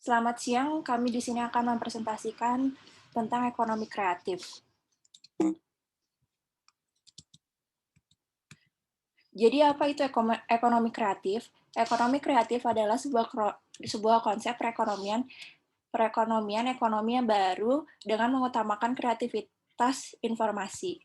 Selamat siang, kami di sini akan mempresentasikan tentang ekonomi kreatif. Jadi apa itu ekonomi kreatif? Ekonomi kreatif adalah sebuah konsep perekonomian ekonomi yang baru dengan mengutamakan kreativitas informasi.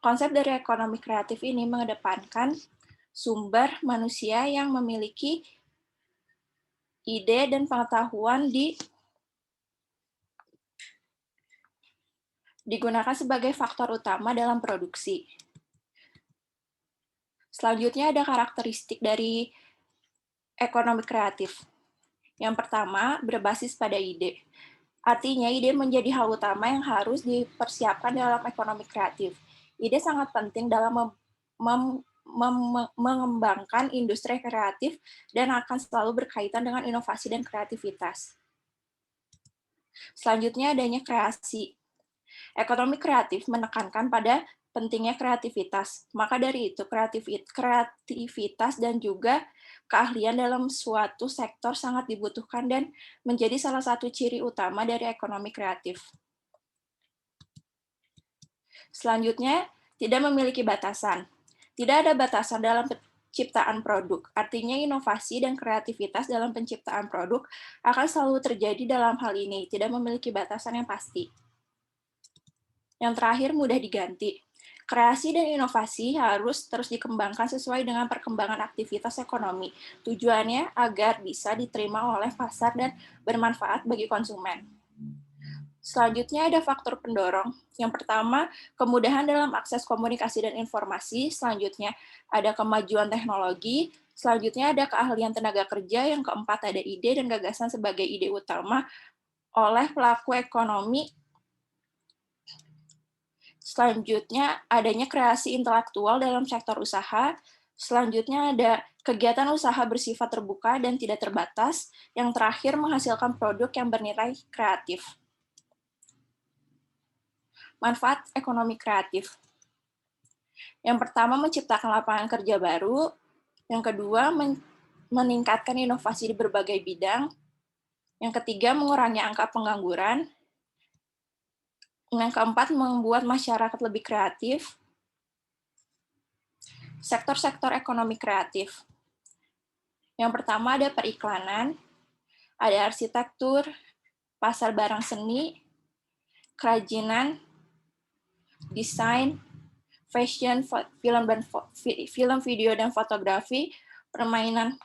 Konsep dari ekonomi kreatif ini mengedepankan sumber manusia yang memiliki ide dan pengetahuan digunakan sebagai faktor utama dalam produksi. Selanjutnya ada karakteristik dari ekonomi kreatif. Yang pertama, berbasis pada ide. Artinya, ide menjadi hal utama yang harus dipersiapkan dalam ekonomi kreatif. Ide sangat penting dalam mengembangkan industri kreatif dan akan selalu berkaitan dengan inovasi dan kreativitas. Selanjutnya, adanya kreasi. Ekonomi kreatif menekankan pada pentingnya kreativitas. Maka dari itu, kreativitas dan juga keahlian dalam suatu sektor sangat dibutuhkan dan menjadi salah satu ciri utama dari ekonomi kreatif. Selanjutnya, tidak memiliki batasan. Tidak ada batasan dalam penciptaan produk. Artinya inovasi dan kreativitas dalam penciptaan produk akan selalu terjadi dalam hal ini, tidak memiliki batasan yang pasti. Yang terakhir, mudah diganti. Kreasi dan inovasi harus terus dikembangkan sesuai dengan perkembangan aktivitas ekonomi. Tujuannya agar bisa diterima oleh pasar dan bermanfaat bagi konsumen. Selanjutnya ada faktor pendorong. Yang pertama, kemudahan dalam akses komunikasi dan informasi. Selanjutnya ada kemajuan teknologi. Selanjutnya ada keahlian tenaga kerja. Yang keempat ada ide dan gagasan sebagai ide utama oleh pelaku ekonomi. Selanjutnya, adanya kreasi intelektual dalam sektor usaha. Selanjutnya, ada kegiatan usaha bersifat terbuka dan tidak terbatas. Yang terakhir, menghasilkan produk yang bernilai kreatif. Manfaat ekonomi kreatif. Yang pertama, menciptakan lapangan kerja baru. Yang kedua, meningkatkan inovasi di berbagai bidang. Yang ketiga, mengurangi angka pengangguran. Yang keempat, membuat masyarakat lebih kreatif. Sektor-sektor ekonomi kreatif. Yang pertama ada periklanan, ada arsitektur, pasar barang seni, kerajinan, desain, fashion, film, video, dan fotografi, permainan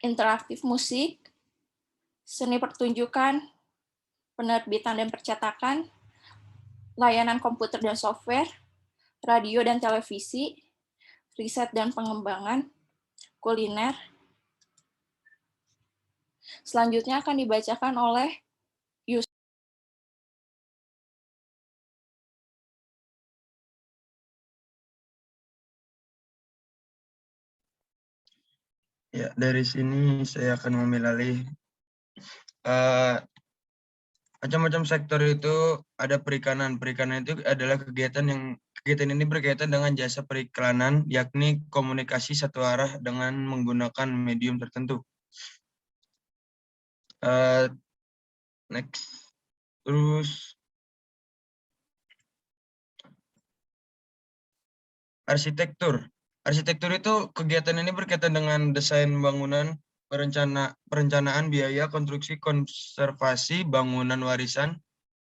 interaktif, musik, seni pertunjukan, penerbitan dan percetakan, layanan komputer dan software, radio dan televisi, riset dan pengembangan, kuliner. Selanjutnya akan dibacakan oleh Yus. Ya, dari sini saya akan mengambil alih. Macam-macam sektor itu ada perikanan. Perikanan itu adalah kegiatan ini berkaitan dengan jasa periklanan, yakni komunikasi satu arah dengan menggunakan medium tertentu. Next. Terus arsitektur. Arsitektur itu kegiatan ini berkaitan dengan desain bangunan, perencanaan biaya, konstruksi, konservasi bangunan warisan,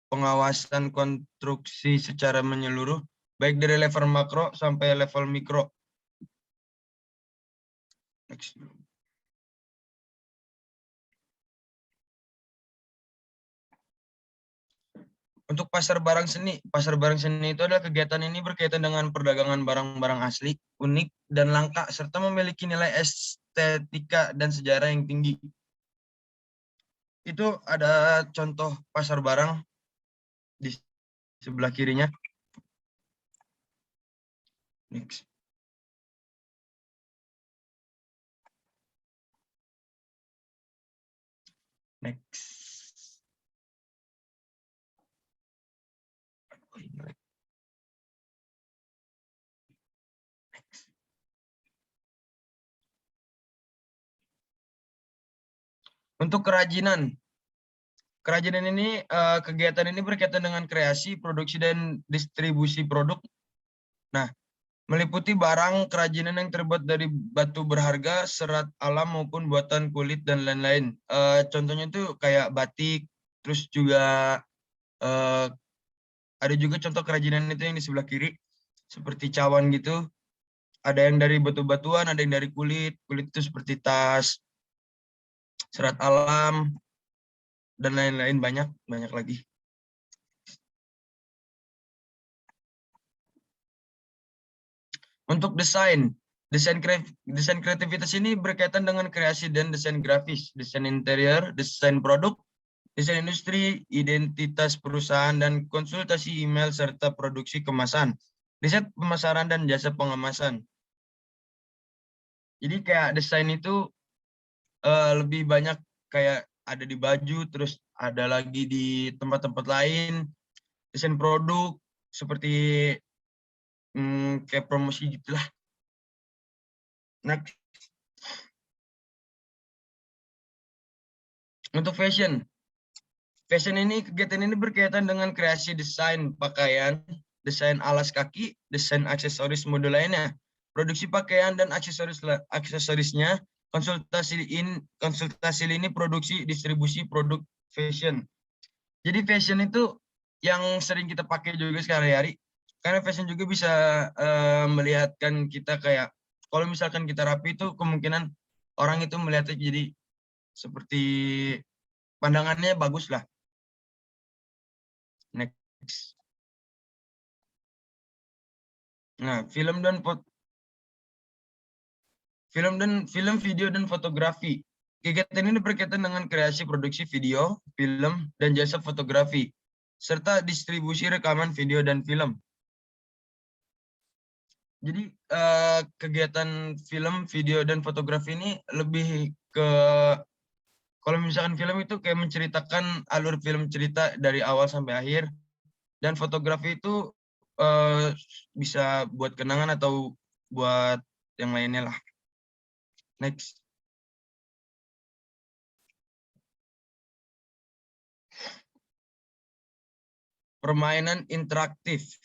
pengawasan konstruksi secara menyeluruh, baik dari level makro sampai level mikro. Next. Untuk pasar barang seni itu adalah kegiatan ini berkaitan dengan perdagangan barang-barang asli, unik, dan langka, serta memiliki nilai estetika dan sejarah yang tinggi. Itu ada contoh pasar barang di sebelah kirinya. Next. Next. Untuk kerajinan ini kegiatan ini berkaitan dengan kreasi, produksi dan distribusi produk. Nah, meliputi barang kerajinan yang terbuat dari batu berharga, serat alam maupun buatan kulit dan lain-lain. Contohnya itu kayak batik, terus juga ada juga contoh kerajinan itu yang di sebelah kiri, seperti cawan gitu. Ada yang dari batu-batuan, ada yang dari kulit. Kulit itu seperti tas, serat alam, dan lain-lain, banyak lagi. Untuk desain kreativitas ini berkaitan dengan kreasi dan desain grafis, desain interior, desain produk, desain industri, identitas perusahaan, dan konsultasi email serta produksi kemasan, riset pemasaran dan jasa pengemasan. Jadi kayak desain itu lebih banyak kayak ada di baju, terus ada lagi di tempat-tempat lain, desain produk seperti kayak promosi gitulah. Next. Untuk fashion ini, kegiatan ini berkaitan dengan kreasi desain pakaian, desain alas kaki, desain aksesoris mode lainnya, produksi pakaian dan aksesorisnya, konsultasi lini produksi, distribusi produk fashion. Jadi fashion itu yang sering kita pakai juga sehari-hari, karena fashion juga bisa melihatkan kita kayak, kalau misalkan kita rapi itu kemungkinan orang itu melihatnya jadi seperti pandangannya bagus lah. Next. Nah, film, video dan fotografi. Kegiatan ini berkaitan dengan kreasi produksi video, film, dan jasa fotografi, serta distribusi rekaman video dan film. Jadi kegiatan film, video, dan fotografi ini lebih ke, kalau misalkan film itu kayak menceritakan alur film cerita dari awal sampai akhir, dan fotografi itu bisa buat kenangan atau buat yang lainnya lah. Next. Permainan interaktif.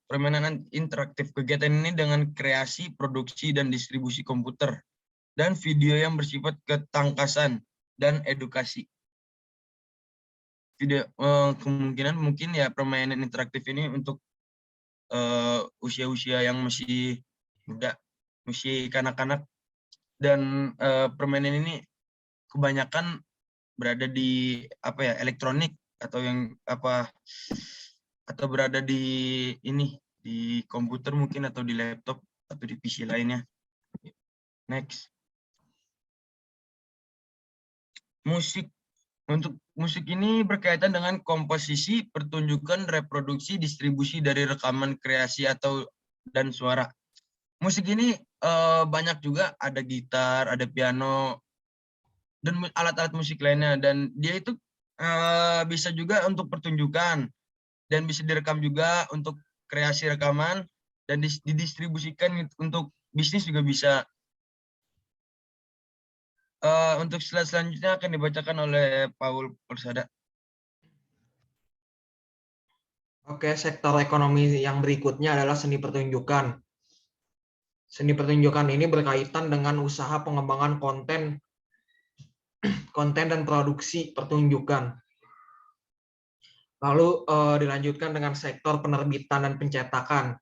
Kegiatan ini dengan kreasi, produksi, dan distribusi komputer dan video yang bersifat ketangkasan dan edukasi. Kemungkinan mungkin ya permainan interaktif ini untuk usia-usia yang masih muda, masih kanak-kanak, dan permainan ini kebanyakan berada di elektronik atau atau berada di komputer mungkin, atau di laptop atau di PC lainnya. Next. Musik. Untuk musik ini berkaitan dengan komposisi, pertunjukan, reproduksi, distribusi dari rekaman, kreasi dan suara. Musik ini banyak juga, ada gitar, ada piano, dan alat-alat musik lainnya, dan dia itu bisa juga untuk pertunjukan, dan bisa direkam juga untuk kreasi rekaman, dan didistribusikan untuk bisnis juga bisa. Untuk slide selanjutnya akan dibacakan oleh Paul Persada. Oke, sektor ekonomi yang berikutnya adalah seni pertunjukan. Seni pertunjukan ini berkaitan dengan usaha pengembangan konten dan produksi pertunjukan. Lalu dilanjutkan dengan sektor penerbitan dan pencetakan.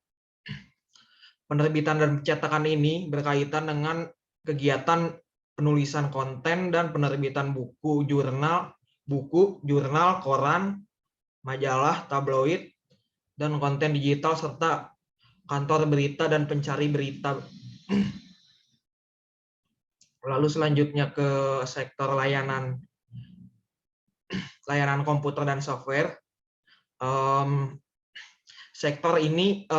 Penerbitan dan pencetakan ini berkaitan dengan kegiatan penulisan konten dan penerbitan buku, jurnal, koran, majalah, tabloid, dan konten digital, serta kantor berita dan pencari berita. Lalu selanjutnya ke sektor layanan komputer dan software. Sektor ini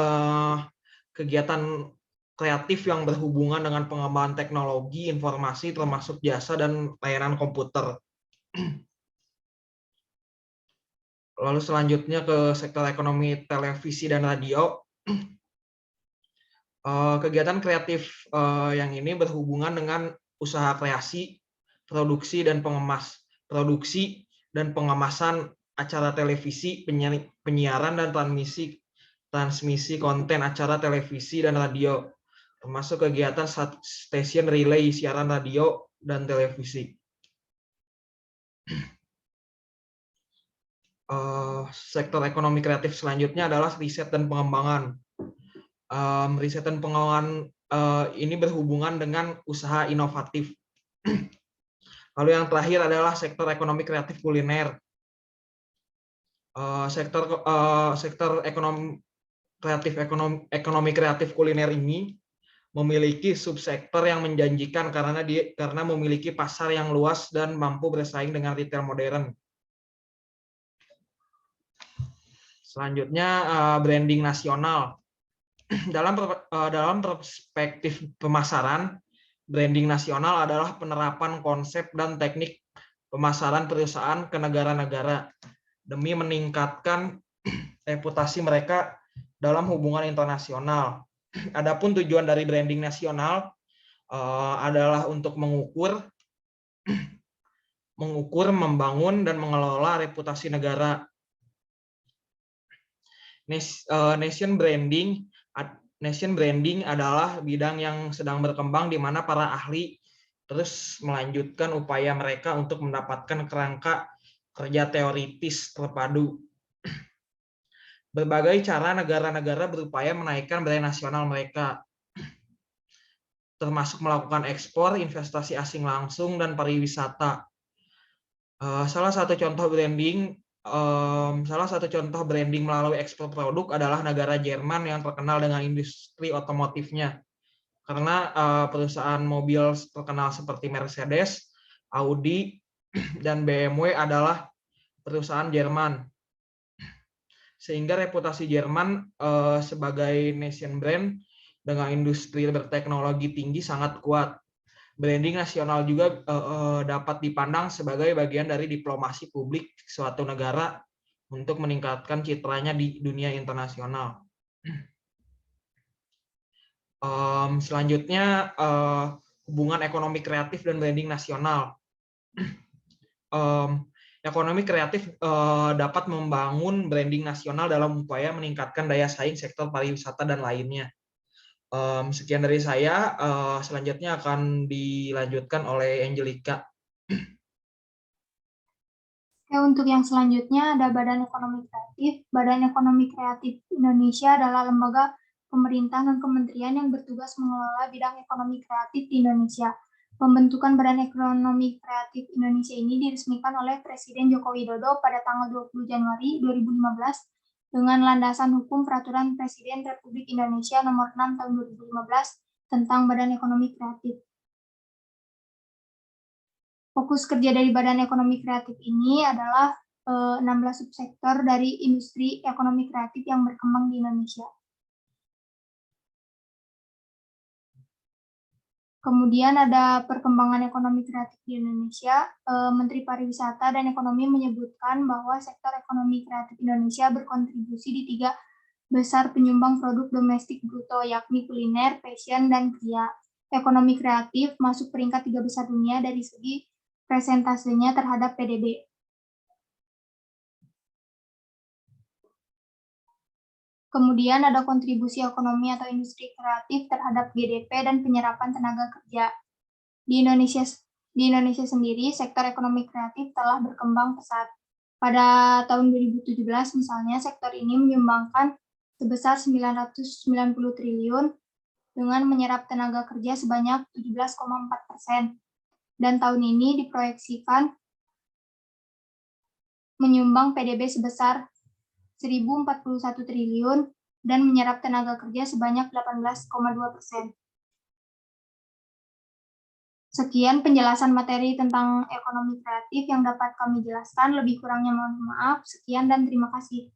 kegiatan kreatif yang berhubungan dengan pengembangan teknologi informasi termasuk jasa dan layanan komputer. Lalu selanjutnya ke sektor ekonomi televisi dan radio. Kegiatan kreatif yang ini berhubungan dengan usaha kreasi, produksi dan pengemasan acara televisi, penyiaran dan transmisi konten acara televisi dan radio, termasuk kegiatan stasiun relay siaran radio dan televisi. Sektor ekonomi kreatif selanjutnya adalah riset dan pengembangan. Riset dan pengembangan ini berhubungan dengan usaha inovatif. Lalu yang terakhir adalah sektor ekonomi kreatif kuliner. Sektor ekonomi kreatif kuliner ini memiliki subsektor yang menjanjikan karena memiliki pasar yang luas dan mampu bersaing dengan retail modern. Selanjutnya branding nasional. Dalam perspektif pemasaran, branding nasional adalah penerapan konsep dan teknik pemasaran perusahaan ke negara-negara demi meningkatkan reputasi mereka dalam hubungan internasional. Adapun tujuan dari branding nasional adalah untuk mengukur, membangun, dan mengelola reputasi negara. Nation branding adalah bidang yang sedang berkembang di mana para ahli terus melanjutkan upaya mereka untuk mendapatkan kerangka kerja teoritis terpadu. Berbagai cara negara-negara berupaya menaikkan brand nasional mereka, termasuk melakukan ekspor, investasi asing langsung, dan pariwisata. Salah satu contoh branding melalui ekspor produk adalah negara Jerman yang terkenal dengan industri otomotifnya. Karena perusahaan mobil terkenal seperti Mercedes, Audi, dan BMW adalah perusahaan Jerman. Sehingga reputasi Jerman sebagai nation brand dengan industri berteknologi tinggi sangat kuat. Branding nasional juga dapat dipandang sebagai bagian dari diplomasi publik suatu negara untuk meningkatkan citranya di dunia internasional. Selanjutnya, hubungan ekonomi kreatif dan branding nasional. Ekonomi kreatif dapat membangun branding nasional dalam upaya meningkatkan daya saing sektor pariwisata dan lainnya. Sekian dari saya, selanjutnya akan dilanjutkan oleh Angelica. Oke, untuk yang selanjutnya ada Badan Ekonomi Kreatif. Badan Ekonomi Kreatif Indonesia adalah lembaga pemerintah dan kementerian yang bertugas mengelola bidang ekonomi kreatif di Indonesia. Pembentukan Badan Ekonomi Kreatif Indonesia ini diresmikan oleh Presiden Joko Widodo pada tanggal 20 Januari 2015 dengan landasan hukum Peraturan Presiden Republik Indonesia Nomor 6 Tahun 2015 tentang Badan Ekonomi Kreatif. Fokus kerja dari Badan Ekonomi Kreatif ini adalah 16 subsektor dari industri ekonomi kreatif yang berkembang di Indonesia. Kemudian ada perkembangan ekonomi kreatif di Indonesia. Menteri Pariwisata dan Ekonomi menyebutkan bahwa sektor ekonomi kreatif Indonesia berkontribusi di 3 besar penyumbang produk domestik bruto, yakni kuliner, fashion, dan kria. Ekonomi kreatif masuk peringkat 3 besar dunia dari segi presentasenya terhadap PDB. Kemudian ada kontribusi ekonomi atau industri kreatif terhadap GDP dan penyerapan tenaga kerja. Di Indonesia sendiri, sektor ekonomi kreatif telah berkembang pesat. Pada tahun 2017 misalnya, sektor ini menyumbangkan sebesar 990 triliun dengan menyerap tenaga kerja sebanyak 17,4%. Dan tahun ini diproyeksikan menyumbang PDB sebesar 1.041 triliun dan menyerap tenaga kerja sebanyak 18,2%. Sekian penjelasan materi tentang ekonomi kreatif yang dapat kami jelaskan. Lebih kurangnya mohon maaf. Sekian dan terima kasih.